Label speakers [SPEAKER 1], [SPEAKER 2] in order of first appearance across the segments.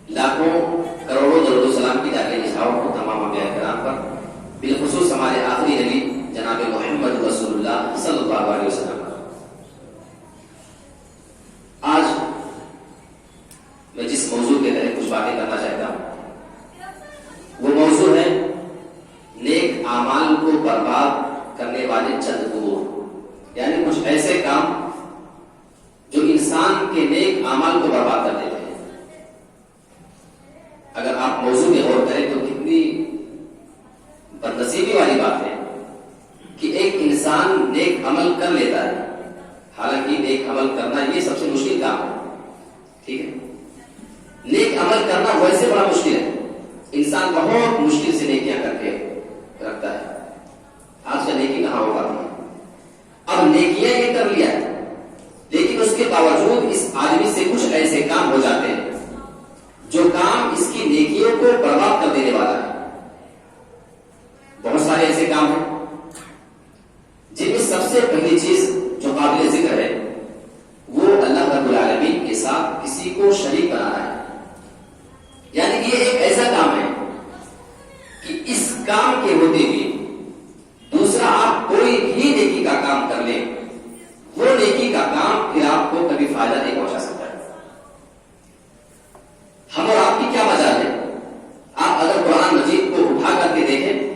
[SPEAKER 1] لاکھوں کروڑوں درود و سلام کی جاتے نشاؤں کو تمام انبیاء کرام پر، بالخصوص ہمارے آخری نبی جناب محمد رسول اللہ صلی اللہ علیہ وسلم پر۔ آج میں جس موضوع کے تحت کچھ باتیں کرنا چاہتا ہوں وہ موضوع ہے نیک اعمال کو برباد کرنے والے چند امور، یعنی کچھ ایسے کام جو انسان کے نیک اعمال کو برباد کر دیتے ہیں۔ اگر آپ موضوع میں غور کریں تو کتنی بدنصیبی والی بات ہے کہ ایک انسان نیک عمل کر لیتا ہے، حالانکہ نیک عمل کرنا یہ سب سے مشکل کام ہے، ٹھیک ہے؟ نیک عمل کرنا ویسے بڑا مشکل ہے، انسان بہت مشکل سے نیکیاں کر کے رکھتا ہے۔ آج کا نیکی کہاں ہوگا؟ اب نیکیاں یہ کر لیا ہے، لیکن اس کے باوجود اس آدمی سے کچھ ایسے کام ہو جاتے ہیں جو کام اس کی نیکیوں کو برباد کر دینے والا ہے۔ بہت سارے ایسے کام ہیں جن میں سب سے پہلی چیز جو قابل ذکر ہے وہ اللہ رب العالمین کے ساتھ کسی کو شریک بنانا ہے۔ یعنی یہ ایک ایسا کام ہے کہ اس کام کے ہوتے ہوئے دوسرا آپ کوئی بھی نیکی کا کام کر لیں، وہ نیکی کا کام پھر آپ کو کبھی فائدہ نہیں پہنچا سکتا ہے۔ ہم اور آپ کی کیا مجال ہے؟ آپ اگر قرآن مجید کو اٹھا کر کے دیکھیں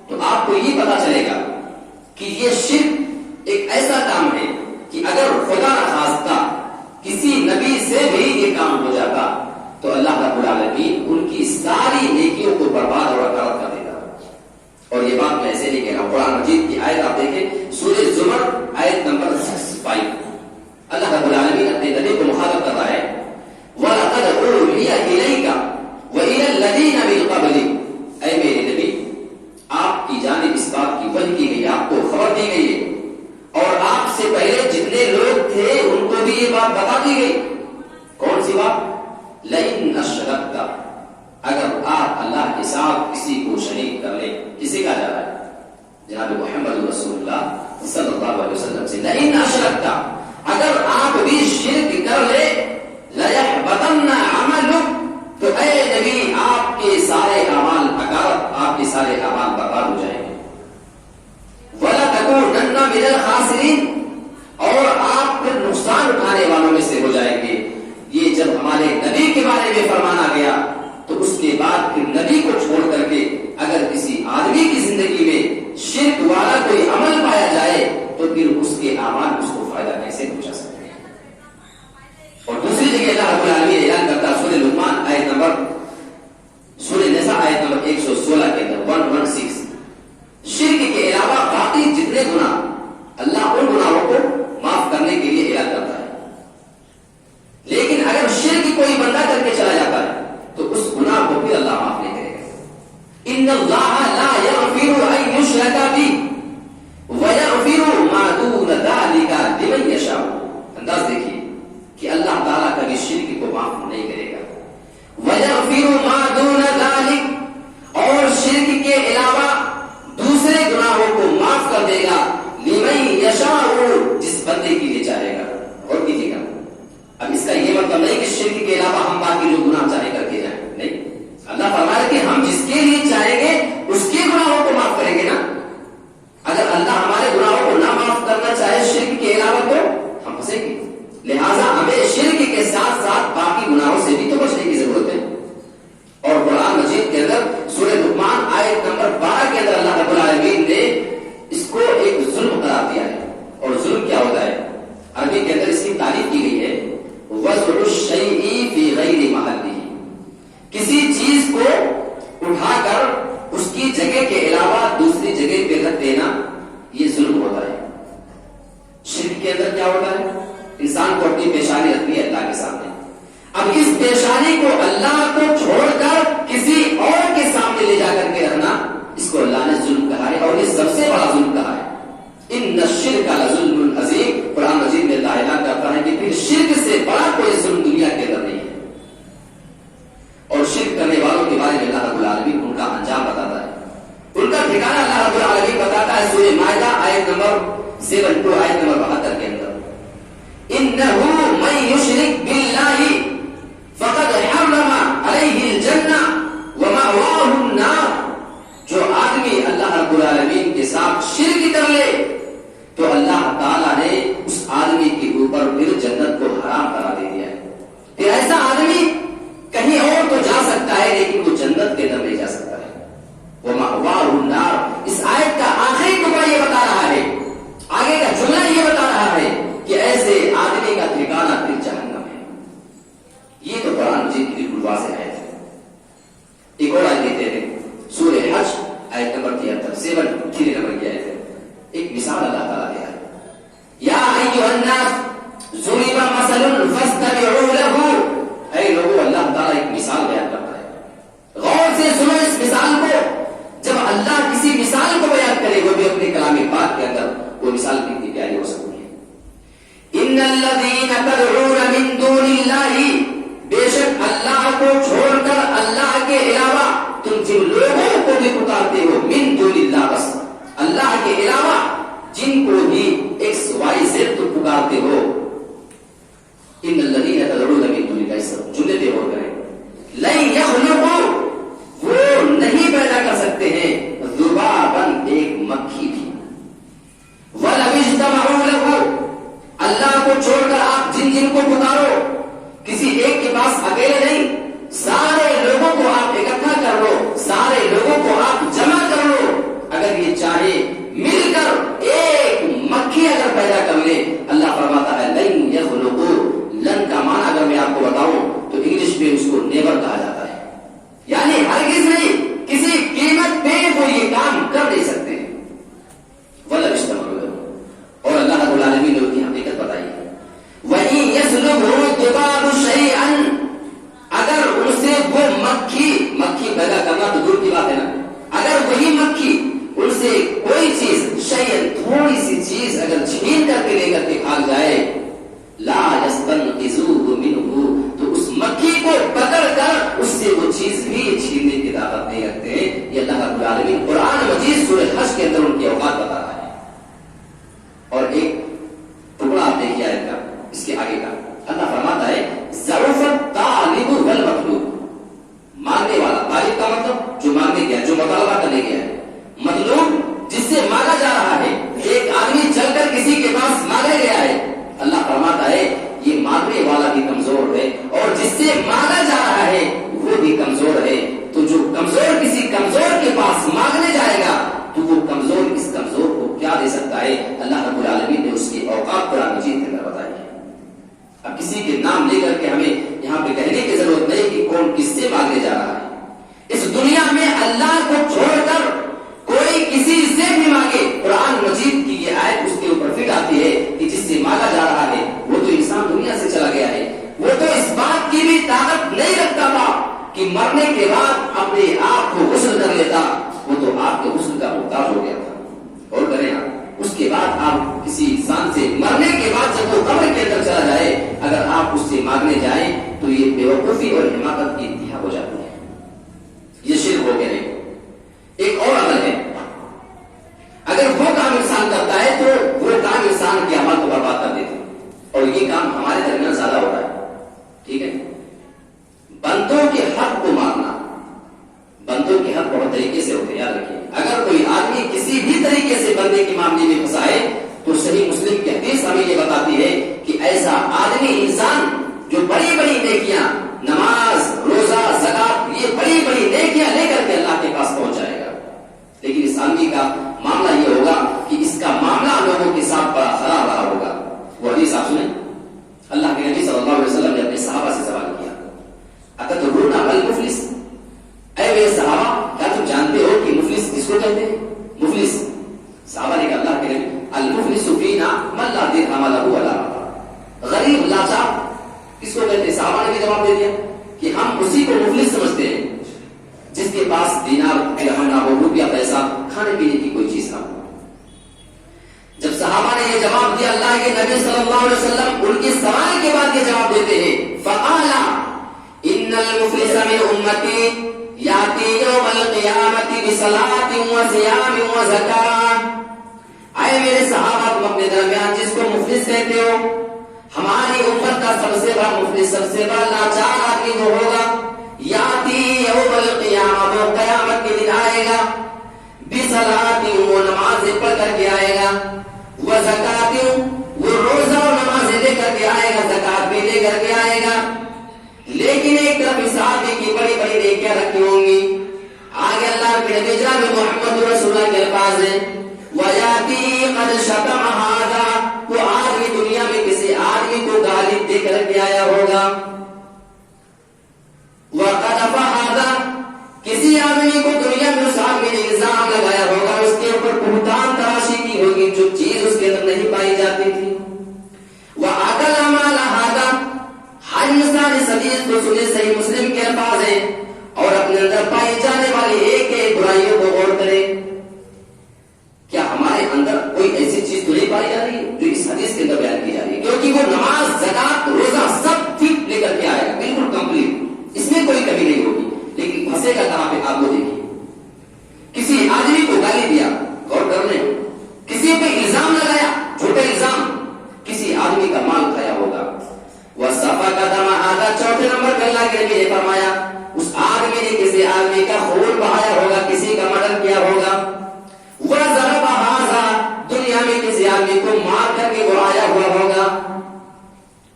[SPEAKER 1] تو آپ کو یہ پتا چلے گا کہ یہ شرک ایک ایسا کام ہے کہ اگر خدا نخواستہ کسی نبی سے بھی یہ کام ہو جاتا تو اللہ رب العالمین ان کی ساری نیکیوں کو برباد اور اکارت کر دیتا۔ اور یہ بات میں ایسے نہیں کہہ رہا ہوں، قرآن مجید کی آیت آپ دیکھیں، سورہ زمر آیت نمبر 65، اللہ رب العالمین اپنے نبی کو مخاطب کر رہا ہے، وَلَقَدْ أُوحِيَ إِلَيْكَ وَإِلَى الَّذِينَ مِن قَبْلِكَ، اے میرے نبی آپ کی جانب اس بات کی وحی کی گئی، آپ کو خبر دی گئی ہے، اور آپ سے پہلے جتنے لوگ تھے ان کو بھی یہ بات بتا دی گئی۔ کون سی بات؟ لَئِنْ أَشْرَكْتَ، اگر آپ اللہ کے ساتھ کسی کو شریک کر لیں، کسی کا جا رہا ہے جناب محمد رسول اللہ صلی اللہ علیہ وسلم سے، لَئِنْ أَشْرَكْتَ، اگر آپ بھی شرک کر لیں، لَيَحْبَطَنَّ عَمَلُكَ، تو اے نبی آپ کے سارے اعمال اکارت، آپ کے سارے اعمال برباد ہو جائیں گے۔ وَلَتَكُونَنَّ مِنَ الْخَاسِرِينَ، اور آپ پھر نقصان اٹھانے والوں میں سے ہو جائیں گے۔ یہ جب ہمارے نبی کے بارے میں فرمانا گیا تو اس کے بعد پھر نبی کو چھوڑ کر کے اگر کسی آدمی کی زندگی میں شرک والا کوئی عمل پایا جائے تو پھر اس کے اعمال اس کو فائدہ کیسے پہنچا سکتے ہیں؟ اور دوسری جگہ اللہ رب العالمین اعلان کرتا ہے، سورہ لقمان آیت نمبر، سورہ نساء آیت نمبر 116 کے اندر 116، شرک کے علاوہ باقی جتنے گناہ اللہ ان گناہوں کو معاف کرنے کے لیے اعلان کرتا ہے، لیکن اگر شرک کوئی بندہ کر کے چلا جاتا ہے تو اس گناہ کو بھی اللہ معاف نہیں کرے گا۔ ان اللہ لا یغفر ان یشرک بہ ویغفر ما دون ذلک لمن یشاء، انداز دیکھیے کہ اللہ تعالیٰ کبھی شرک کو معاف نہیں کرے گا، ویغفر ما دون ذلک، اور شرک کے علاوہ دوسرے گناہوں کو معاف کر دے گا، لمن یشاء، جس بندے کے لیے چاہے گا۔ اور کیجیے گا، اب اس کا یہ مطلب نہیں کہ شرک کے علاوہ ہم باقی جو گناہ چاہے کر کے جائیں، نہیں، اللہ فرمایا کہ ہم جس کے لیے چاہیں گے اس کے گناہوں کو معاف کریں گے نا۔ اگر اللہ ہمارے گناہوں کو نہ معاف کرنا چاہے شرک کے علاوہ تو ہم پھنسیں گے، لہٰذا ہمیں شرک کے ساتھ ساتھ باقی گناہوں سے بھی تو بچنے کی ضرورت ہے۔ اور قرآن مجید کے اندر سورہ لقمان آیت نمبر 12 کے اندر اللہ رب العالمین نے اس کو ایک ظلم قرار دیا ہے۔ اور ظلم کیا ہوتا ہے؟ عربی کے اندر اس کی تعریف کی گئی ہے، وضع الشیء فی غیر محلہ، کسی چیز کو اٹھا کر اس کی جگہ کے علاوہ دوسری جگہ پہ رکھ دینا، یہ ظلم ہوتا ہے۔ شرک کے اندر کیا ہوتا ہے؟ انسان کو اپنی پیشانی رکھنی ہے اللہ کے سامنے، اب اس پیشانی کو اللہ کو چھوڑ کر کسی اور کے سامنے لے جا کر کے رکھنا، اس کو اللہ نے ظلم کہا ہے، اور یہ سب سے بڑا ظلم کہا ہے۔ ان الشرک لظلم عظیم، قرآن مجید میں اللہ اعلان کرتا ہے کہ پھر شرک سے بڑا کوئی ظلم دنیا کے اندر نہیں ہے۔ اور شرک کرنے والوں کے بارے میں اللہ رب العالمین ان کا انجام بتاتا ہے، ان کا ٹھکانہ اللہ رب العالمین بتاتا ہے سورہ مائدہ آیت نمبر 72 آیت نمبر 72 کے اندر، انہ من یشرک باللہ فقد حرم علیہ کو چھوڑ کر اللہ کے علاوہ تم جن لوگوں کو بھی پکارتے ہو، من دون اللہ، بس اللہ کے علاوہ جن کو بھی ایکس وائی زیڈ تم پکارتے ہو، ان الذین تدعون من دون اللہ، سب جملے پہ غور کریں، لن یخلقوا، وہ نہیں پیدا کر سکتے ہیں ذبابا، ایک مکھی بھی، وَلَوِ اجْتَمَعُوا لَهُ، اللہ کو چھوڑ کر آپ جن جن کو پکارو، کسی ایک کے پاس اکیلے نہیں، سارے لوگوں کو آپ اکٹھا کر لو، سارے لوگوں کو آپ جمع کر لو، اگر یہ چاہے مل کر ایک مکھی اگر پیدا کر لے، اللہ فرماتا ہے لن یخلقوا، لن کا معنی اگر میں آپ کو بتاؤں تو انگلش میں اس کو نیور کہا جاتا ہے، یعنی ہرگز نہیں، کسی قیمت پہ وہ یہ کام کر نہیں سکتے، وَلَوِ اجْتَمَعُوا لَهُ، اور اللہ رب العالمین نے اس کی حقیقت بتائی ہے، وَإِن يَسْلُبْهُ الذُّبَابُ شَيْئًا، اگر ان سے وہ مکھی پیدا کرنا تو دور کی بات ہے نا، اگر وہی مکھی ان سے کوئی چیز شیئن، تھوڑی سی چیز اگر چھین کر کے لے کر کے کھا جائے، لا يستنقذوه منه، تو اس مکھی کو پکڑ کر اس سے وہ چیز بھی چھیننے کی طاقت نہیں رکھتے ہیں، یہ اللہ رب العالمین قرآن مجید سورہ حج کے اندر ان کی اوقات بتا رہا ہے۔ اور ایک ٹکڑا آپ دیکھیے آیت کا، اس کے آگے کا، اللہ فرماتا ہے ضعف الطالب والمطلوب، مانگنے والا، طالب کا مطلب جو مانگنے گیا، جو مطالبہ کرنے گیا ہے، مطلوب جس سے مانگا جا رہا ہے، ایک آدمی چل کر کسی کے پاس مانگنے گیا ہے، اللہ فرماتا ہے یہ مانگنے والا بھی کمزور ہے اور جس سے مانگا جا رہا ہے وہ بھی کمزور ہے، تو جو کمزور کسی کمزور کے پاس مانگنے جائے گا تو وہ کمزور اس کمزور کو کیا دے سکتا ہے، اللہ رب العالمین نے اس کی اوقات قرآن مجید کے اندر بتائی ہے۔ اب کسی کے نام لے کر کے ہمیں یہاں پہ کہنے کی ضرورت نہیں کہ کون کس سے مانگنے جا رہا ہے، اس دنیا میں اللہ کو چھوڑ کر کوئی کسی سے بھی مانگے، قرآن مجید کی یہ آیت اس کے اوپر فٹ آتی ہے کہ جس سے مانگا جا رہا ہے وہ تو انسان دنیا سے چلا گیا ہے، وہ تو اس بات کی بھی طاقت نہیں رکھتا تھا کہ مرنے کے بعد اپنے آپ کو غسل کر لیتا، وہ تو آپ کے غسل کا محتاج ہو گیا تھا، اور کریں آپ اس کے بعد آپ کسی انسان سے مرنے کے بعد جب وہ قبر کے اندر چلا جائے، اگر آپ اس سے مانگنے جائیں تو یہ بیوقوفی اور حماقت کی انتہا ہو جاتی ہے، یہ شرک ہو گیا نہیں۔ ایک اور عمل ہے، اگر وہ کام انسان کرتا ہے تو وہ کام انسان کے عمل کو برباد کر دیتے ہیں، اور یہ کام ہمارے درمیان زیادہ ہو رہا ہے، ٹھیک ہے، بندوں کے حق کو ماننا، بندوں کے حق بہت طریقے سے ہوتے ہیں، یاد رکھیے، اگر کوئی آدمی کسی بھی طریقے سے بندے کے معاملے میں پھنسائے تو صحیح مسلم کی حدیث ہمیں یہ بتاتی ہے کہ ایسا آدمی انسان جو بڑی بڑی نیکیاں، نماز، روزہ، زکات، یہ بڑی بڑی نیکیاں لے کر کے اللہ کے پاس پہنچ جائے گا، لیکن اس آدمی کا معاملہ یہ ہوگا کہ اس کا معاملہ لوگوں کے ساتھ بڑا خراب رہا ہوگا۔ وہ حدیث آپ سنیں، اللہ کے نبی صلی اللہ علیہ وسلم نے اپنے صحابہ سے سوال کیا، اتدرون ما المفلس، اے میرے صحابہ کیا تم جانتے ہو کہ مفلس کس کو کہتے ہیں؟ مفلس، صحابہ نے کہا اللہ کے نبی المفلس فینا من لا درہم لہ ولا متاع، غریب لاچار کس کو کہتے ہیں؟ صحابہ نے بھی جواب دے دیا کہ ہم اسی کو مفلس سمجھتے ہیں جس کے پاس دینار درہم نہ ہو، روپیہ پیسہ، کھانے پینے کی کوئی چیز نہ ہو۔ جب صحابہ نے یہ جواب دیا، اللہ کے نبی صلی اللہ علیہ وسلم ان کے سوال کے بعد یہ جواب دیتے ہیں، فقال ان المفلس من امتی یاتی یوم القیامت بصلاۃ وصیام وزکاۃ، اے میرے صحابہ تم اپنے درمیان جس کو مفلس کہتے ہو، ہماری امت کا سب سے بڑا مفلس، سب سے بڑا لاچار آدمی وہ ہوگا، یاتی یوم القیامت، وہ قیامت کے دن آئے گا، بصلاۃ، وہ نمازیں پڑھ کر کے آئے گا، وزکاۃ، وہ روزہ اور نمازیں لے کر کے آئے گا، زکات بھی لے کر کے آئے گا، لیکن ایک طرف اس آدمی کی بڑی بڑی نیکیاں رکھی ہوں گی، آگے اللہ کے نبی جناب محمد رسول اللہ کے الفاظ ہیں، وَيَأْتِي قَدْ شَتَمَ هَذَا، وہ آدمی دنیا میں کسی آدمی کو گالی دے کر کے آیا ہوگا، وَقَذَفَ هَذَا، کسی آدمی کو دنیا میں اس آدمی نے الزام لگایا ہوگا، اس کے اوپر بہتان تراشی کی ہوگی جو چیز اس کے اندر نہیں پائی جاتی تھی، وَأَكَلَ مَالَ هَذَا، ہر انسان اس حدیث کو سنے، صحیح مسلم کے الفاظ ہیں، اور اپنے اندر پائی جانے والی ایک ایک برائیوں کو غور کرے، کیا ہمارے اندر کوئی ایسی چیز تو نہیں پائی جا رہی ہے جو اس حدیث کے اندر بیان کی جا رہی ہے؟ کیونکہ وہ نماز، زکات، روزہ سب ٹھیک لے کر کے آئے گا، بالکل کمپلیٹ، اس میں کوئی آدمی کا خون بہایا ہوگا، کسی کا مرڈر کیا ہوگا، وَضَرَبَ هَذَا دنیا میں کسی آدمی کو مار کر کے گرایا ہوا ہوگا.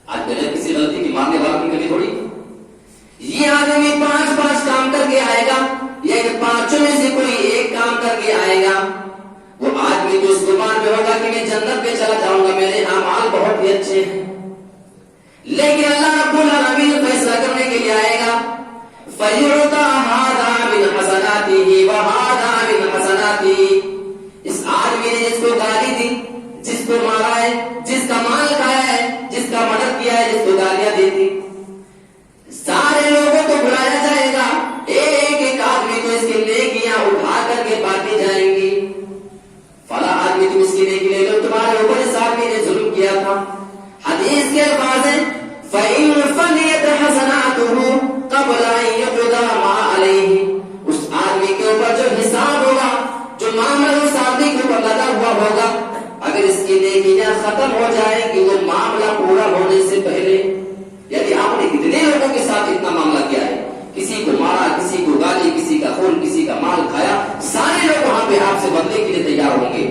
[SPEAKER 1] آج بغیر کسی غلطی کی مارنے والا کی کبھی تھوڑی. یہ آدمی 5 کام کر کے آئے گا، یا کہ 5 میں سے کوئی ایک کام کر کے آئے گا. وہ آدمی تو اس گمان میں ہوگا کہ میں جنت پہ چلا جاؤں گا، میرے اعمال بہت ہی اچھے ہیں. لیکن اللہ رب العالمین فیصلہ کرنے کے لیے آئے گا. فَيُعْطَى هَذَا مِنْ حَسَنَاتِهِ وَهَذَا مِنْ حَسَنَاتِهِ. اس آدمی نے جس کو گالی دی، جس کو مارا ہے، جس کا مال کھایا ہے، جس کا مدد کیا ہے، جس کو گالیاں دی تھی، سارے لوگوں کو بلایا جائے گا. ایک آدمی کو اس کی نیکیاں اٹھا کر کے بانٹی جائیں گی. فلاں آدمی تم اس کی نیکی لے لو، تمہارے اوپر اس آدمی نے ظلم کیا تھا. حدیث کے الفاظ ہیں فَإِنْ فَنِيَتْ حَسَنَاتُهُ قَبْلَ أَنْ يُقْضَى مَا عَلَيْهِ. اس آدمی کے اوپر جو حساب ہوگا، جو معاملہ اس آدمی کے اوپر لگا ہوا ہوگا، اگر اس کی نیکیاں ختم ہو جائیں گی وہ معاملہ پورا ہونے سے پہلے، یعنی آپ نے کتنے لوگوں کے ساتھ اتنا معاملہ کیا ہے، کسی کو مارا، کسی کو گالی، کسی کا خون، کسی کا مال کھایا، سارے لوگ وہاں پہ آپ سے بدلے کے لیے تیار ہوں گے.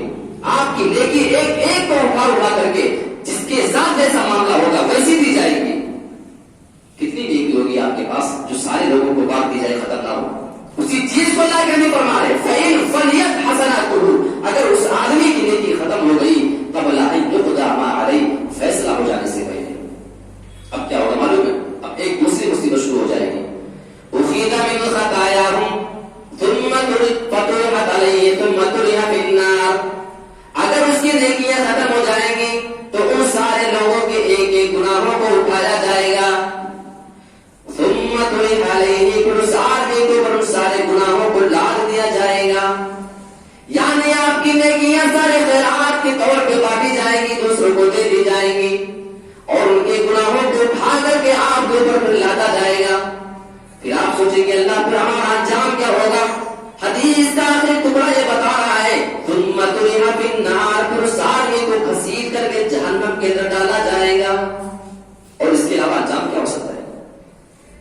[SPEAKER 1] آپ کی نیکی ایک کو اٹھا کر کے جس کے ساتھ جیسا معاملہ ہوگا ویسی دی جائے گی. کتنی نیکی ہوگی آپ کے پاس جو سارے لوگوں کو بانٹ دی جائے، ختم نہ ہو. اسی چیز کو اللہ کے نہیں فرما رہے فَإِنْ فَنِيَتْ حَسَنَاتُهُ. اگر اس آدمی کی نیکی ختم ہو گئی قبل أَنْ يُقْضَى مَا عَلَيْهِ، فیصلہ ہو جانے سے پہلے. اب کیا ہوگا معلوم ہے؟ اب ایک دوسری مصیبت شروع ہو جائے گی. أُخِذَ مِنْ خَطَايَاهُمْ ثُمَّ فَطُرِحَتْ عَلَيْهِ ثُمَّ طُرِحَ فِي النَّارِ. اگر اس کی نیکیاں ختم ہو جائیں گی تو ان سارے لوگوں کے ایک گناہوں کو اٹھایا جائے گا. ثم طرح علیہ، پھر اس آدمی کے اوپر ان سارے گناہوں کو لاد دیا جائے گا. یعنی آپ کی نیکیاں سارے خیرات کے طور پہ بانٹی جائیں گی، دوسروں کو دے دی جائیں گی، اور ان کے گناہوں کو اٹھا کر کے آپ کے اوپر پھر لادا جائے گا. پھر آپ سوچیں گے اللہ پھر ہمارا انجام کیا ہوگا. حدیث کا آخری ٹکڑا یہ بتا رہا ہے ثم طرح فی النار، پھر اس آدمی کو گھسیٹ کر کے جہنم کے اندر ڈالا جائے گا. اور اس کے علاوہ انجام کیا ہو سکتا ہے؟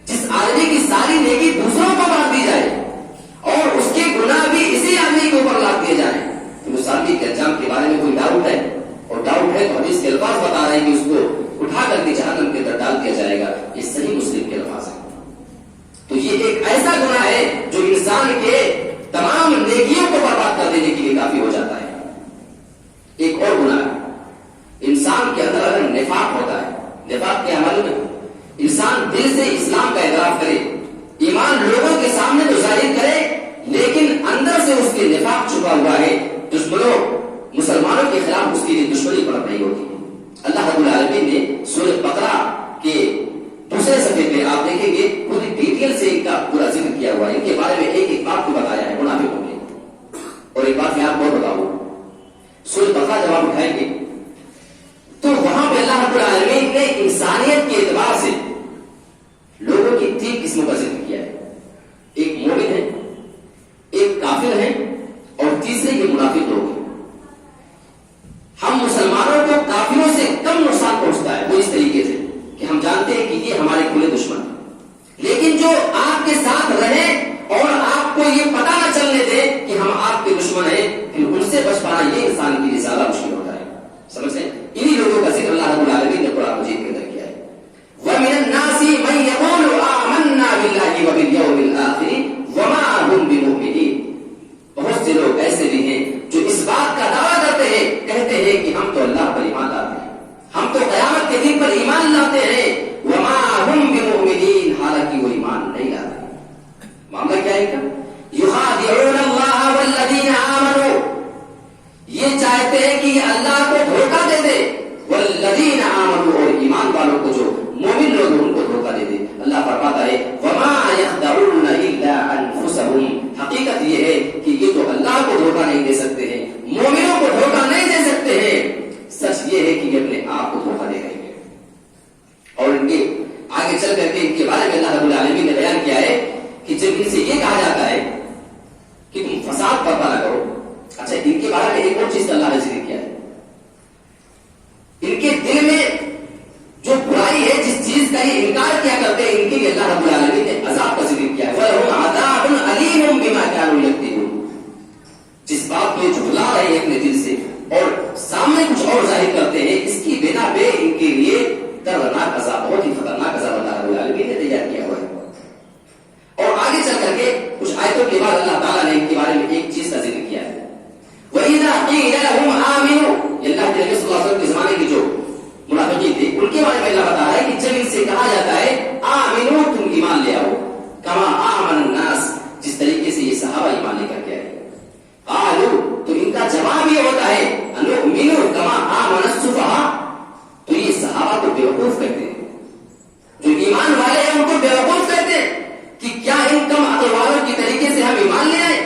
[SPEAKER 1] جس آدمی کی ساری نیکی دوسروں کو بانٹ دی جائے اور اس کے گناہ بھی اسی آدمی کے اوپر لاد دیے جائیں، تو اس آدمی کے انجام کے بارے میں کوئی ڈاؤٹ ہے؟ اور ڈاؤٹ ہے تو حدیث کے الفاظ بتا رہے ہیں کہ اس کو اٹھا کر کے جہنم کے اندر ڈال دیا جائے گا. یہ صحیح مسلم کے الفاظ ہیں. تو یہ ایک ایسا گناہ ہے جو انسان کے تمام نیکیوں کو برباد کر دینے کے لیے کافی ہو جاتا ہے. ایک اور گناہ ہے، انسان کے اندر اگر نفاق ہوتا ہے. نفاق کے عمل میں انسان دل سے اسلام کا اعتراف کرے، ایمان لوگوں کے سامنے تو ظاہر کرے، لیکن اندر سے اس کے نفاق چھپا ہوا ہے. دشمنوں مسلمانوں کے خلاف اس کی لیے دشمنی پڑ رہی ہوتی ہے. اللہ رب العالمین نے سورۃ بقرہ کے دوسرے صفحے میں آپ دیکھیں گے پوری ڈیٹیل سے ان کا پورا ذکر کیا ہوا ہے. ان کے بارے میں ایک بات کو بتایا ہے منافقوں نے. اور ایک بات میں آپ کو بتاؤں، سورۃ بقرہ جب آپ اٹھائیں گے تو وہاں پہ اللہ رب العالمین نے انسانیت کے اعتبار سے لوگوں کی 3 قسموں کا ذکر کیا ہے. ایک مومن ہے، ایک کافر ہے، اور تیسرے یہ منافق لوگ ہیں. ہم مسلمانوں کو کافروں سے کم نقصان پہنچتا ہے وہ اس طریقے سے کہ ہم جانتے ہیں کہ یہ ہمارے کھلے دشمن ہیں، لیکن جو آپ کے ساتھ رہے اور آپ کو یہ پتہ نہ چلنے دے کہ ہم آپ کے دشمن ہیں، پھر ان سے بچ پانا یہ انسان کے لیے زیادہ مشکل ہوتا ہے. سمجھتے ہیں؟ انہی لوگوں کا ذکر اللہ رب العالمین نے قرآن مجید کے اندر کیا ہے. وَمِنَ النَّاسِ مَن يَقُولُ آمَنَّا بِاللَّهِ وَبِالْيَوْمِ الْآخِرِ وَمَا هُمْ بِمُؤْمِنِينَ. بہت سے لوگ ایسے بھی ہیں جو اس بات کا دعویٰ کرتے ہیں، کہتے ہیں کہ ہم تو اللہ پر ایمان لاتے ہیں، ہم تو قیامت کے دن پر ایمان لاتے ہیں. وَمَا هُمْ بِمُؤْمِنِينَ، حالانکہ وہ ایمان نہیں لاتے. معاملہ کیا ہے ان کا؟ يُخَادِعُونَ اللَّهَ وَالَّذِينَ آمَنُوا، یہ چاہتے ہیں کہ اللہ کو دھوکہ دے دے. والذین آمنوا، اور ایمان والوں کو جو مومن لوگ ان کو دھوکہ دے دے. اللہ فرماتا ہے وما يخدعون الا انفسهم، حقیقت یہ ہے کہ یہ تو اللہ کو دھوکہ نہیں دے سکتے ہیں، مومنوں کو دھوکہ نہیں دے سکتے ہیں. سچ یہ ہے کہ یہ اپنے آپ کو دھوکہ دے رہے ہیں. اور ان کے آگے چل کر کے ان کے بارے میں اللہ رب العالمین نے بیان کیا ہے کہ جب ان سے یہ کہا جاتا ہے آیتوں کے بعد اللہ تعالیٰ نے ان کے بارے میں ایک چیز کا ذکر کیا ہے. وَإِذَا قِيلَ لَهُمْ آمِنُوا, اللہ کے نبی صلی اللہ علیہ وسلم کے زمانے کی جو منافقین تھے ان کے بارے میں اللہ بتا رہا ہے کہ جب ان سے کہا جاتا ہے آمنو, تم ایمان لے آؤ, کما آمن الناس, جس طریقے سے یہ صحابہ ایمان لے کر کے آئے. قالوا, تو ان کا جواب یہ ہوتا ہے انؤمنو کما آمن السفہاء, تو یہ صحابہ کو بیوقوف کہتے ہیں, جو ایمان والے ہیں ان کو بیوقوف کہتے ہیں کہ کیا ان کم عقل والوں کی طریقے سے ہم ایمان لے آئے,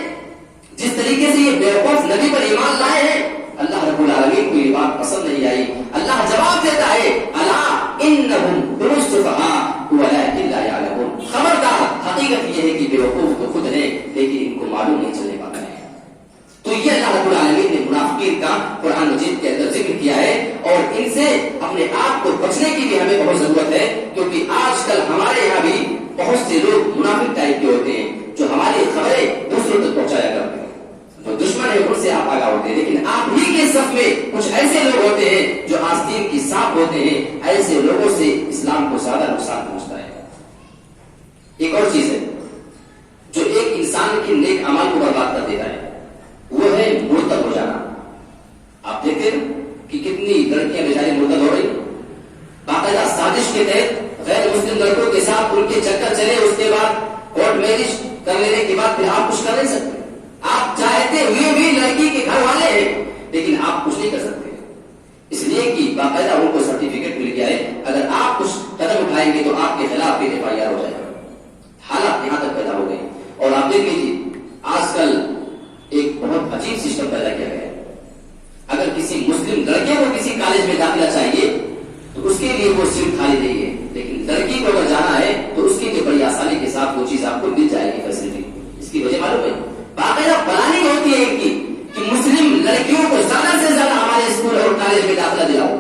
[SPEAKER 1] جس طریقے سے یہ بیوقوف نبی پر ایمان لائے ہیں. اللہ رب العالمین کو یہ بات پسند نہیں آئی. اللہ جواب دیتا ہے الا انہم هم السفہاء ولکن لا یعلمون, خبردار, حقیقت یہ ہے کہ بیوقوف تو خود ہیں لیکن ان کو معلوم نہیں چلنے پاتا ہے. تو یہ اللہ رب العالمین نے منافقین کا قرآن مجید کے اندر ذکر کیا ہے, اور ان سے اپنے آپ کو بچنے کی بھی ہمیں بہت ضرورت ہے, کیونکہ آج کل ہمارے یہاں بھی بہت سے لوگ منافق ٹائپ کے ہوتے ہیں جو ہماری خبریں دوسروں تک پہنچایا کرتے ہیں. جو دشمن ہے ان سے آپ آگاہ ہوتے ہیں, لیکن آپ ہی کے صف میں کچھ ایسے لوگ ہوتے ہیں جو آستین کی سانپ ہوتے ہیں. ایسے لوگوں سے اسلام کو زیادہ نقصان پہنچتا ہے. ایک اور چیز ہے جو ایک انسان کے نیک اعمال کو برباد کر دیتا ہے, وہ ہے مرتد ہو جانا. آپ دیکھتے ہیں کہ کتنی لڑکیاں بیچاری مرتد ہو رہی, باقاعدہ سازش کے تحت غیر مسلم لڑکوں کے ساتھ ان کے چکر چلے, اس کے بعد کورٹ میرج کر لینے کے بعد پھر آپ کچھ کر نہیں سکتے. آپ چاہتے ہوئے بھی لڑکی کے گھر والے ہیں لیکن آپ کچھ نہیں کر سکتے, اس لیے کہ باقاعدہ ان کو سرٹیفکیٹ مل گیا ہے. اگر آپ کچھ قدم اٹھائیں گے تو آپ کے خلاف بھی FIR ہو جائے گا. حالات یہاں تک پیدا ہو گئے. اور آپ دیکھ لیجیے آج کل ایک بہت عجیب سسٹم پیدا کیا گیا ہے. اگر کسی مسلم لڑکے کو کسی کالج میں داخلہ چاہیے تو اس کے لیے وہ سیٹ خالی نہیں ہے, لیکن لڑکی کو اگر جانا ہے تو اس کے لیے بڑی آسانی کے ساتھ وہ چیز آپ کو مل جائے گی, فیسلٹی. اس کی وجہ معلوم ہے, باقاعدہ پلاننگ ہوتی ہے ان کی کہ مسلم لڑکیوں کو زیادہ سے زیادہ ہمارے اسکول اور کالج میں داخلہ دلاؤ,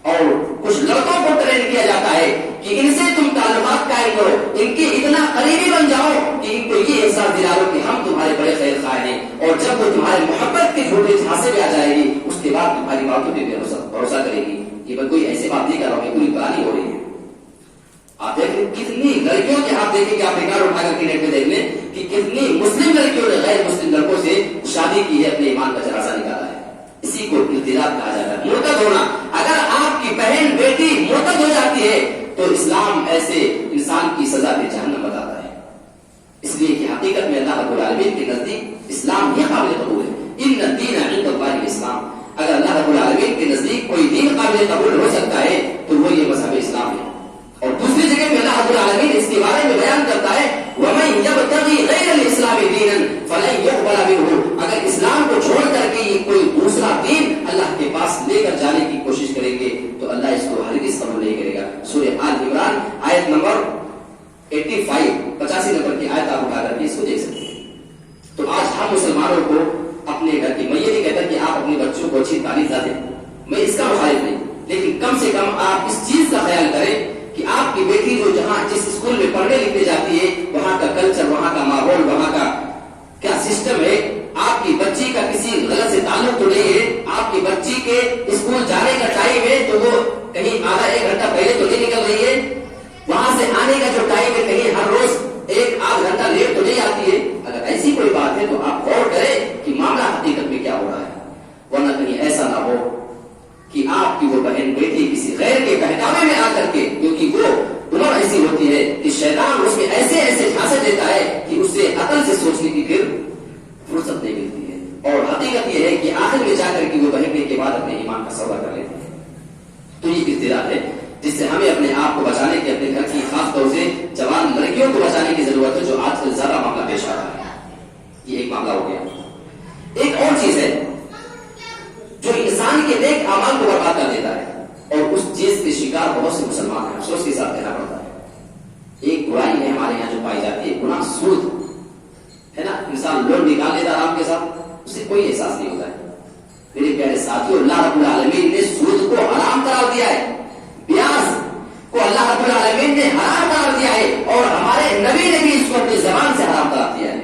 [SPEAKER 1] اور کچھ لڑکوں کو ٹرین کیا جاتا ہے کہ ان سے تم تعلقات قائم کرو, ان کے اتنا قریبی بن جاؤ کہ ان کو یہ احساس دلاؤ کہ ہم تمہارے بڑے خیر خواہ ہیں, اور جب وہ تمہارے محبت کے جھوٹے جھانسے میں آ جائے گی اس کے بعد تمہاری باتوں پہ بھروسہ کرے گی کہ میں کوئی ایسی بات نہیں کر رہا ہوں, پوری پلاننگ ہو رہی ہے. آپ دیکھیں کتنی لڑکیوں کے ہاتھ دیکھیں کہ آپ ریکارڈ اٹھا کر کے نیٹ میں دیکھ لیں کہ کتنی مسلم لڑکیوں نے غیر مسلم لڑکوں سے شادی کی ہے, اپنے ایمان کا جنازہ نکالا ہے. اسی کو ارتداد کہا جاتا ہے, مرتد ہونا. اگر آپ کی بہن بیٹی مرتد ہو جاتی ہے تو اسلام ایسے انسان کی سزا بھی جہنم بتاتا ہے. اس لیے کہ حقیقت میں اللہ رب العالمین کے نزدیک اسلام ہی قابل قبول ہے. ان الدین عند اللہ الاسلام, اگر اللہ رب العالمین کے نزدیک کوئی دین قابل قبول ہو سکتا ہے تو وہ یہ مذہب اسلام ہے. اور دوسری جگہ پہ اللہ رب العالمین اس کے بارے میں بیان کرتا ہے وَمَن يَبْتَغِي غَيْرَ الْإِسْلَامِ دِينًا فَلَن يُقْبَلَ مِنْهُ, اگر اسلام کو چھوڑ کر کے یہ کوئی دوسرا دین اللہ کے پاس لے کر جانے کی کوشش کریں گے تو اللہ اس کو ہرگز قبول نہیں کرے گا. سورہ آل عمران آیت نمبر 85 نمبر کی آیت آپ اٹھا کر کے اس کو دیکھ سکتے ہیں. تو آج ہم مسلمانوں کو اپنے گھر کی, میں یہ نہیں کہتا کہ آپ اپنے بچوں کو اچھی تعلیم دیں, میں اس کا مخالف نہیں, لیکن کم سے کم آپ اس چیز کا خیال کریں کہ آپ کی بیٹی جو جہاں جس اسکول میں پڑھنے لکھنے جاتی ہے وہاں کا کلچر, وہاں کا ماحول, وہاں کا کیا سسٹم ہے. آپ کی بچی کا کسی غلط سے تعلق تو نہیں ہے, آپ کی بچی کے اسکول جانے کا ٹائم ہے تو وہ کہیں آدھا ایک گھنٹہ پہلے تو نہیں نکل رہی ہے, وہاں سے آنے کا جو ٹائم ہے کہیں ہر روز ایک آدھ گھنٹہ لیٹ تو نہیں آتی ہے. اگر ایسی کوئی بات ہے تو آپ غور کریں کہ معاملہ حقیقت میں کیا ہو رہا ہے, ورنہ کہیں ایسا نہ ہو کہ آپ کی وہ بہن بیٹی کسی غیر کے بہکاوے میں آ کر کے, کیونکہ وہ عمر ایسی ہوتی ہے کہ شیطان اس میں ایسے ایسے جھانسے دیتا ہے کہ اس سے عقل سے سوچنے کی پھر فرصت نہیں ملتی ہے. اور حقیقت یہ ہے کہ آخر میں جا کر کے وہ بہن کے بعد اپنے ایمان کا سودا کر لیتے ہیں. تو یہ اضطراب ہے جس سے ہمیں اپنے آپ کو بچانے کی, اپنے گھر کی, خاص طور سے جوان لڑکیوں کو بچانے کی ضرورت ہے, جو آج کل زیادہ معاملہ پیش آ رہا ہے. یہ ایک معاملہ ہو گیا. ایک اور چیز ہے جو انسان کے نیک اعمال کو برباد کر دیتا ہے, اور اس چیز کے شکار بہت سے مسلمان ہیں, افسوس کے ساتھ کہنا پڑتا ہے. ایک برائی ہے ہمارے یہاں جو پائی جاتی ہے, گناہ سود ہے نا. انسان لوٹ نکال لیتا آرام کے ساتھ, اسے کوئی احساس نہیں ہوتا ہے. میرے پیارے ساتھیوں, اللہ رب العالمین نے سود کو حرام قرار دیا ہے, بیاض کو اللہ رب العالمین نے حرام قرار دیا ہے, اور ہمارے نبی نے بھی اس کو اپنی زبان سے حرام قرار دیا ہے.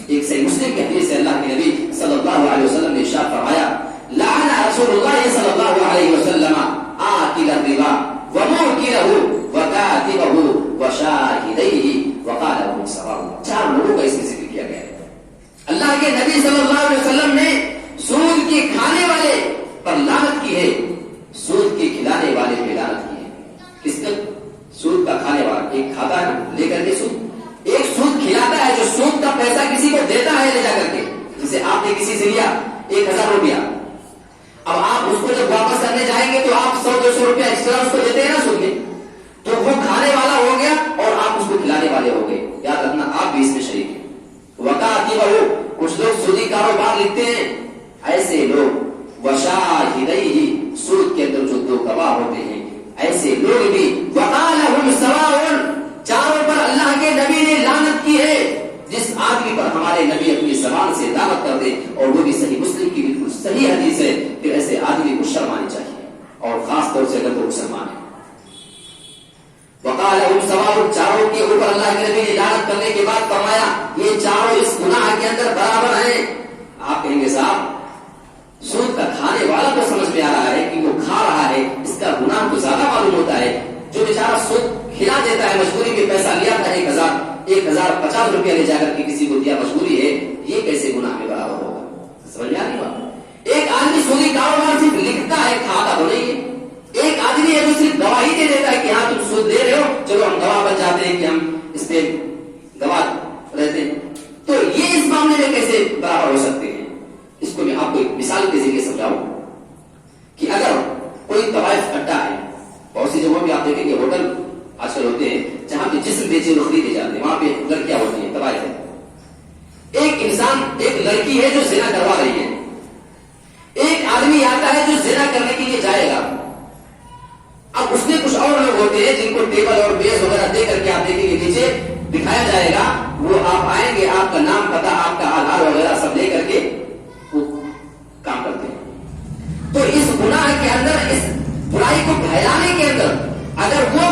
[SPEAKER 1] ایک صحیح مسلم کے حدیث سے اللہ کے نبی صلی اللہ علیہ وسلم نے ارشاد فرمایا لعن رسول اللہ صلی اللہ علیہ وسلم آکل الربا وموکلہ وکاتبہ وشاہدیہ وقال لهم سواء. 4 لوگوں کا اس میں ذکر کیا گیا ہے. اللہ کے نبی صلی اللہ علیہ وسلم نے سود کے کھانے والے پر لعنت کی ہے، سود کے کھلانے والے پہ لعنت کی ہے. کس نے؟ سود کا کھانے والا. ایک کھاتا ہے لے کر کے سود، ایک سود کھلاتا ہے جو سود کا پیسہ کسی کو دیتا ہے لے جا کر کے. جسے آپ نے کسی سے لیا 1000 روپیہ، اب آپ اس کو جب واپس کرنے جائیں گے تو آپ 100-200 روپیہ ایکسٹرا اس کو دیتے ہیں نا سود میں، تو وہ کھانے والا ہو گیا اور آپ اس کو کھلانے والے ہو گئے. یاد رکھنا آپ بھی اس میں شریک ہیں. وقاتی بہو، کچھ لوگ سودی کاروبار لکھتے ہیں، ایسے لوگ وشاہدیہ، سود کے اندر جو 2 گواہ ہوتے ہیں ایسے لوگ بھی وقالہم سواء، چاروں پر اللہ کے نبی نے لعنت کی ہے. جس آدمی پر ہمارے نبی اپنی زبان سے دعوت کر دے اور وہ بھی صحیح مسلم کی بالکل صحیح حدیث ہے، پھر ایسے آدمی کو شرم آنی چاہیے، اور خاص طور سے اگر وہ مسلمان ہے. وقالہم سواء، چاروں کے اوپر اللہ کے نبی نے لعنت کرنے کے بعد فرمایا یہ چاروں اس گناہ کے اندر برابر ہیں. آپ کہیں گے صاحب سود کا کھانے والا تو سمجھ میں آ رہا ہے کہ وہ کھا رہا ہے، اس کا گناہ تو زیادہ معلوم ہوتا ہے. جو بیچارہ سود کھلا دیتا ہے، مجبوری میں پیسہ لیا تھا 1050 روپیہ لے جا کر کے کسی کو دیا، مجبوری ہے، یہ کیسے گناہ میں برابر ہوگا؟ سمجھ میں آ رہی بات؟ ایک آدمی سودی کاروبار صرف لکھتا ہے، کھاتا تو نہیں ہے. ایک آدمی ہے جو صرف گواہی دے دیتا ہے کہ ہاں تم سود دے رہے ہو، چلو ہم گواہ بن جاتے ہیں کہ ہم اس پہ گواہ رہتے ہیں. تو یہ اس معاملے میں کیسے برابر ہو سکتے ہیں؟ اس کو میں آپ کو ایک مثال کے ذریعے سمجھاؤں کہ اگر کوئی طوائف اڈا ہے، بہت سی جگہوں پہ آپ دیکھیں گے ہوٹل آج کل ہوتے ہیں جہاں پہ جسم بیچے اور خریدے جاتے ہیں، وہاں پہ لڑکیاں ہوتی ہیں، طوائف ہے. ایک انسان، ایک لڑکی ہے جو زنا کروا رہی ہے، ایک آدمی آتا ہے جو زنا کرنے کے لیے جائے گا. اب اس میں کچھ اور لوگ ہوتے ہیں جن کو ٹیبل اور میز وغیرہ دے کر کے آپ دیکھیں گے نیچے دکھایا جائے گا، وہ آپ آئیں گے، آپ کا نام پتہ، آپ کا آدھار وغیرہ سب لے کر کے وہ کام کرتے ہیں. تو اس گناہ کے اندر، اس برائی کو پھیلانے کے اندر اگر وہ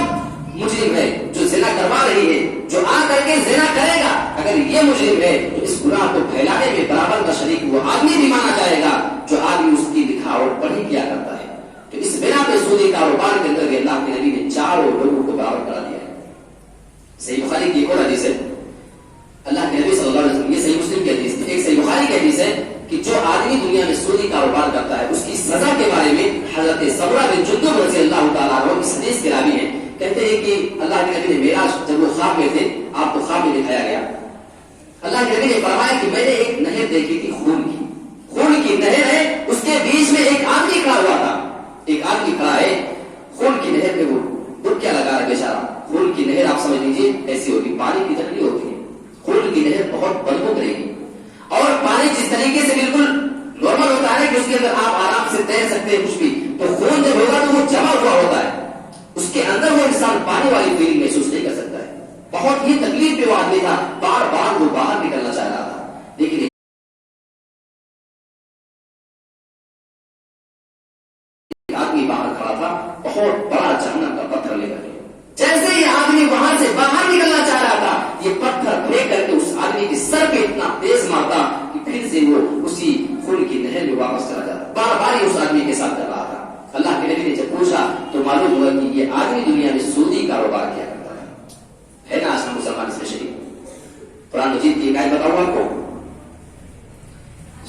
[SPEAKER 1] مجرم ہے جو زنا کروا رہی ہے، جو آ کر کے زنا کرے گا، اگر یہ مجرم ہے تو اس گناہ کو پھیلانے میں برابر کا شریک وہ آدمی بھی مانا جائے گا جو آدمی اس کی لکھاوٹ پڑھی کیا کرتا ہے. تو اس بنا پہ سودی کاروبار کے اندر اللہ کے نبی نے چاروں لوگوں کو برابر کرا دیا ہے. صحیح بخاری کی ایک اور حدیث ہے، اللہ کے نبی صلی اللہ علیہ وسلم، یہ صحیح مسلم کی حدیث ہے، ایک صحیح بخاری کی حدیث ہے کہ جو آدمی دنیا میں سودی کاروبار کرتا ہے اس کی سزا کے بارے میں حضرت سمرہ بن جندب رضی اللہ تعالیٰ عنہ اس حدیث کے راوی ہیں، کہتے ہیں کہ اللہ کے نبی نے معراج جب وہ خواب میں تھے، آپ کو خواب میں دکھایا گیا، اللہ کے نبی نے فرمایا کہ میں نے ایک نہر دیکھی تھی، خون کی نہر ہے، اس کے بیچ میں ایک آدمی کھڑا ہوا تھا. ایک آدمی کھڑا ہے خون کی نہر میں، وہ ڈبکیاں لگا رہا بیچارہ. خون کی نہر آپ سمجھ لیجیے ایسی ہوتی، پانی کی طرح نہیں ہوتی ہے، خون کی نہر بہت بدبو کرے گی، اور پانی جس طریقے سے بالکل نارمل ہوتا ہے کہ اس کے اندر آپ آرام سے تیر سکتے ہیں کچھ بھی، تو خون جب ہوگا تو وہ جمع ہوا ہوتا ہے، اس کے اندر وہ انسان پانی والی فیلنگ محسوس نہیں کر سکتا ہے. بہت ہی تکلیف پہ وہ آدمی تھا، بار بار وہ باہر نکلنا چاہ رہا تھا، لیکن آدمی باہر کھڑا تھا بہت بڑا جہنم کا پتھر لے کر. جیسے یہ آدمی وہاں سے باہر نکلنا چاہ رہا تھا، یہ پتھر پھینک کر کے اس آدمی کے سر پہ اتنا تیز مارتا کہ پھر سے وہ اسی خون کی نہر میں واپس چلا جاتا. بار بار اس آدمی کے ساتھ کر رہا تھا. اللہ کے نبی نے جب پوچھا تو معلوم ہوا کہ یہ آدمی دنیا میں سودی کاروبار کیا کرتا ہے نا. آج ہم مسلمان اس میں شریک. قرآن مجید کی ایک آیت بتاؤں آپ کو،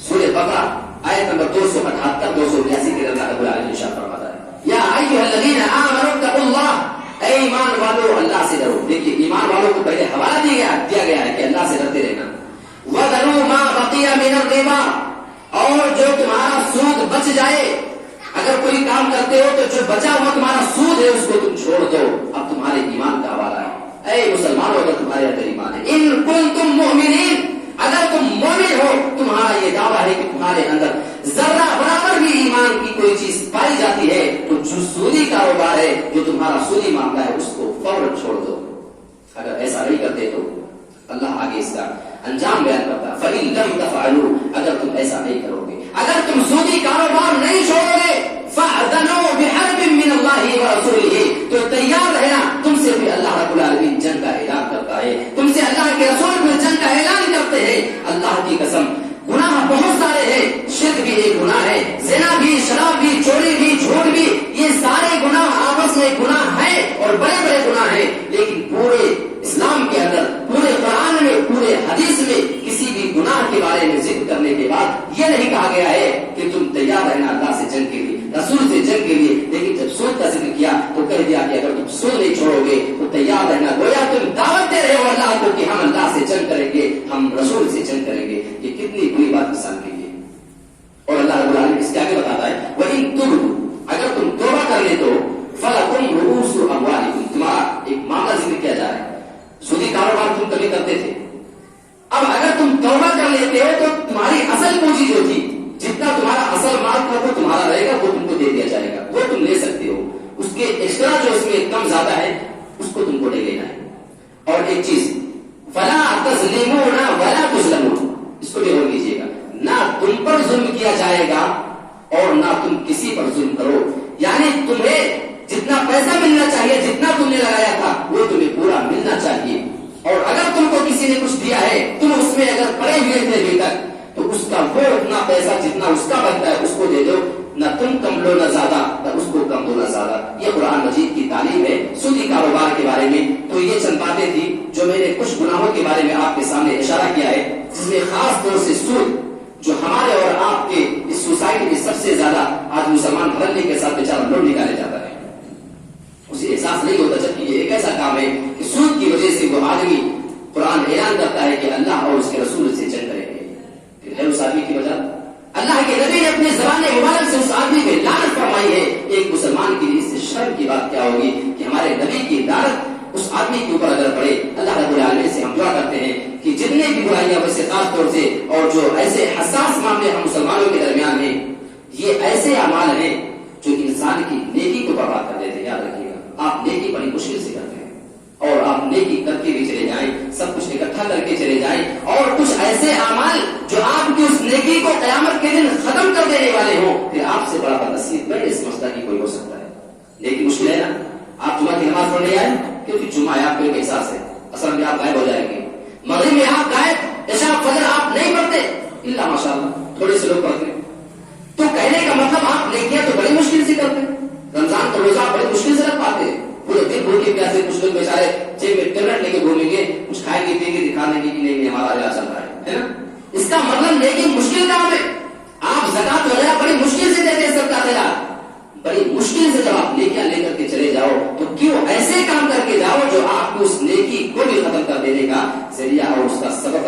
[SPEAKER 1] سورہ بقرہ آیت نمبر 278 282 کے اللہ رب العالمین ارشاد فرماتا ہے، یا ایھا الذین آمنوا اتقوا اللہ، اے ایمان والو اللہ سے ڈرو. دیکھیے ایمان والوں کو پہلے حوالہ دیا گیا ہے کہ اللہ سے ڈرتے رہنا. وَذَرُوا مَا بَقِيَ مِنَ الرِّبَا، اور جو تمہارا سود بچ جائے، اگر کوئی کام کرتے ہو تو جو بچا ہوا تمہارا سود ہے اس کو تم چھوڑ دو، اب تمہارے ایمان کا حوالہ ہے. اے مسلمانوں اگر تمہارے اندر ایمان ہے، ان کنتم مؤمنین، اگر تم مومن ہو، تمہارا یہ دعویٰ ہے کہ تمہارے اندر ذرہ برابر بھی ایمان کی کوئی چیز پائی جاتی ہے تو جو سودی کاروبار ہے، جو تمہارا سودی معاملہ ہے، اس کو فوراً چھوڑ دو. اگر ایسا نہیں کرتے تو اللہ آگے اس کا انجام بیان کرتا ہے. فَإِن لَمْ تَفْعَلُوا، اگر تم ایسا نہیں کرو گے، اگر تم سودی کاروبار نہیں چھوڑو گے، فَأْذَنُوا بِحَرْبٍ مِّنَ اللَّهِ وَرَسُولِهِ، تو تیار رہنا، تم سے بھی اللہ رب العالمین جنگ کا اعلان کرتا ہے، تم سے اللہ کے رسول بھی جنگ کا اعلان کرتے ہیں. اللہ کی قسم گناہ بہت سارے ہیں، شرک بھی ایک گناہ ہے، زنا بھی، شراب بھی، چوری بھی، جھوٹ بھی، یہ سارے گناہ آپس میں گناہ ہیں اور بڑے بڑے گناہ ہیں. لیکن پورے اسلام کے اندر، پورے قرآن میں، پورے حدیث میں کسی بھی گناہ کے بارے میں بعد یہ نہیں کہا گیا ہے کہ تم تیار رہنا اللہ سے جنگ کے لیے، رسول سے جنگ کے لیے، لیکن جب سود کا ذکر کیا تو کہہ دیا کہ اگر تم سود نہیں چھوڑو گے تو تیار رہنا، گویا تم دعوت دے رہے ہو اللہ کو کہ ہم اللہ سے جنگ کریں گے، ہم رسول سے جنگ کریں گے۔ یہ کتنی بری بات انسان کے لیے۔ اور اللہ رب العالمین اس کے آگے بتاتا ہے وَإِن تُبْدُوا، اگر تم توبہ کر لے تو فَلَكُمْ رُءُوسُ أَمْوَالِكُمْ، تمہارا ایک معاملہ ذکر کیا جا رہا ہے، سودی کاروبار تم کبھی کرتے تھے، اب اگر تم توبہ کر لیتے ہو تو تمہاری اصل پونجی جو تھی، جتنا تمہارا اصل مال تھا وہ تمہارا رہے گا، وہ تم کو دے دیا جائے گا، وہ تم لے سکتے ہو، اس کے ایکسٹرا جو اس میں کم زیادہ ہے اس کو تم کو لے لینا ہے۔ اور ایک چیز فَلَا تَظْلِمُونَ وَلَا تُظْلَمُونَ، اس کو بھی غور کیجیے گا، نہ تم پر ظلم کیا جائے گا اور نہ تم کسی پر ظلم کرو، یعنی تمہیں جتنا پیسہ ملنا چاہیے، جتنا تم نے لگایا تھا وہ تمہیں پورا ملنا چاہیے، اور اگر تم کو کسی نے کچھ دیا ہے، تم اس میں اگر پڑے ہوئے تھے ابھی تک، تو اس کا وہ اتنا پیسہ جتنا اس کا بنتا ہے اس کو دے دو، نہ تم کم لو نہ زیادہ، نہ اس کو کم دو نہ زیادہ۔ یہ قرآن مجید کی تعلیم ہے سودی کاروبار کے بارے میں۔ تو یہ چند باتیں تھی جو میں نے کچھ گناہوں کے بارے میں آپ کے سامنے اشارہ کیا ہے، جس میں خاص طور سے سود جو ہمارے اور آپ کے اس سوسائٹی میں سب سے زیادہ آج مسلمان بھرنے کے ساتھ بیچارہ لوٹ نکالے جاتا ہے، اسے احساس نہیں ہوتا، جبکہ یہ ایک ایسا کام ہے کہ سود کی وجہ سے وہ آدمی، قرآن اعلان کرتا ہے کہ اللہ اور اس کے رسول سے جنگ کریں گے، پھر اس آدمی کی وجہ اللہ کے نبی نے اپنے زبان مبارک سے اس آدمی پہ لعنت فرمائی ہے۔ ایک مسلمان کے لیے اس سے شرم کی بات کیا ہوگی کہ ہمارے نبی کی لعنت اس آدمی کے اوپر اگر پڑے۔ اللہ رب العالمین سے ہم دعا کرتے ہیں کہ جتنے بھی برائیاں ویسے خاص طور سے اور جو ایسے حساس معاملے ہم مسلمانوں کے درمیان ہیں، یہ ایسے اعمال ہیں جو انسان کی نیکی کو برباد کر دیتے ہیں۔ یاد رکھیے گا، آپ نیکی بڑی مشکل سے کرتے ہیں اور آپ نیکی کر کے بھی چلے جائیں، سب کچھ اکٹھا کر کے چلے جائیں، اور کچھ ایسے اعمال جو آپ کی اس نیکی کو قیامت کے دن ختم کر دینے والے ہوں، پھر آپ سے بڑا بدنصیب میں اس مسئلہ کی کوئی ہو سکتا ہے۔ نیکی مشکل ہے نا، آپ جمعہ کی نماز پڑھنے آئے کیونکہ جمعہ ہے، آپ کو ایک احساس ہے، اصل میں آپ غائب ہو جائیں گے، مغرب میں آپ غائب، عشاء فجر آپ نہیں پڑھتے، الا ماشاءاللہ تھوڑے سے لوگ پڑھتے ہیں، تو کہنے کا مطلب آپ نیکیاں تو بڑی مشکل سے کرتے ہیں، رمضان کا روزہ بڑی مشکل سے رکھ پاتے ہیں، پورے دن بھوکے پیاسے، کچھ لوگ بیچارے جیب میں ٹیبلٹ لے کے گھومیں گے، کچھ کھائیں گے پییں گے، دکھانے گے کہ نہیں ہمارا علاج چل رہا ہے نا۔ اس کا مطلب نیکی مشکل کام ہے۔ آپ زکات وغیرہ بڑی مشکل سے دیتے ہیں، سب کا خیرات بڑی مشکل سے جب آپ نیکیاں لے کر کے چلے جاؤ تو کیوں ایسے کام کر کے جاؤ جو آپ کو اس نیکی کو بھی ختم کر دینے کا ذریعہ اور اس کا سبب